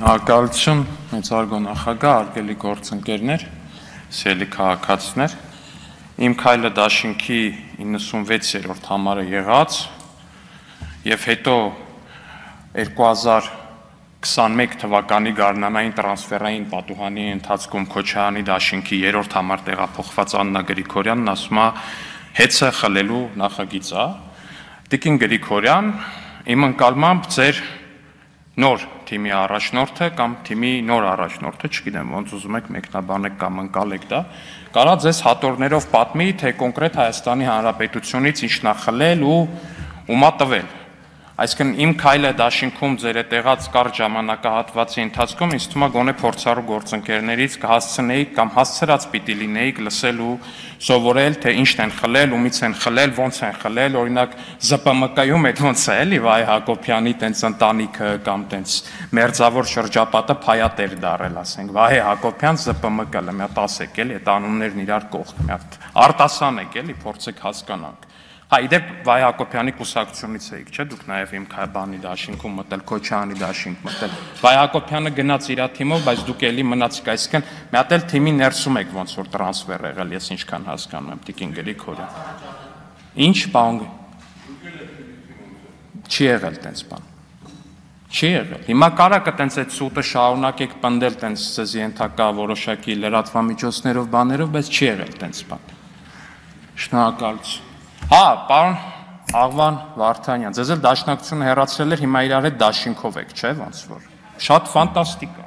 Հակալություն, մեծարգո նախագահ, արգելի գործընկերներ, սիրելի քաղաքացիներ, իմ քայլը դաշինքի 96-րդ համարը եղած եւ հետո 2021 թվականի գարնանային տրանսֆերային պատուհանի ընթացքում Քոչարյանի դաշինքի 3-րդ համար տեղափոխված Աննա Գրիգորյանն ասում է հեծը խլելու նախագիծ է։ Տիկին Գրիգորյան, իմ ընկալմամբ ձեր նոր թիմի առաջնորդը կամ թիմի նոր առաջնորդը, չգիտեմ, ոնց ուզում եք մեկնաբանեք կամ ընկալեք դա, կարա ձեզ հատորներով պատմի, թե կոնկրետ Հայաստանի Հանրապետությունից ինչն է խլել ու ումա տվել։ Այսինքն իմ քայլը դաշինքում ձեր եղած կարճ ժամանակահատվածի ընթացքում ինձ թվում է գոնե փորձառու գործընկերներից կհասցնեիք կամ հասցրած պիտի լինեիք լսել ու սովորել, թե ինչն են խլել, ումից են խլել, ոնց են խլել, օրինակ ԶՊՄԿ-ում այդ ոնց է էլի, Վահե Հակոբյանի տենց ընտանիքը կամ տենց մերձավոր շրջապատը փայատեր դարել, ասենք, Վահե Հակոբյան ԶՊՄԿ, մի հատ ասեք էլի, այդ անուններն իրար կողք, մի հատ արտասանեք էլի, փորձեք հասկանանք։ Հա, իդեպ Վահե Հակոբյանի կուսակցությունից էիք, չէ՞, դուք նաև իմ բանի դաշինքում մտել, Քոչարյանի դաշինք մտել։ Վահե Հակոբյանը գնաց իր թիմով, բայց դուք էլի մնացիք, այսինքն մի հատ էլ թիմի ներսում եք ոնց որ տրանսֆեր եղել, ես ինչքան հասկանում եմ, Տիկին Գրիգորյան։ Ինչ բան։ Չի եղել տենց բան։ Չի եղել։ Հիմա կարա տենց այդ սուտը շարունակեք պնդել տենց ձեզ ենթակա որոշակի լրատվամիջոցներով, բաներով, բայց չի եղել տենց բան։ Շնորհակալություն։ Հա, պարոն Աղվան Վարդանյան, ձեզ էլ դաշնակցությունը հեռացրել էր, հիմա իրար հետ դաշինքով եք, չէ՞, ոնց որ։ Շատ ֆանտաստիկ է։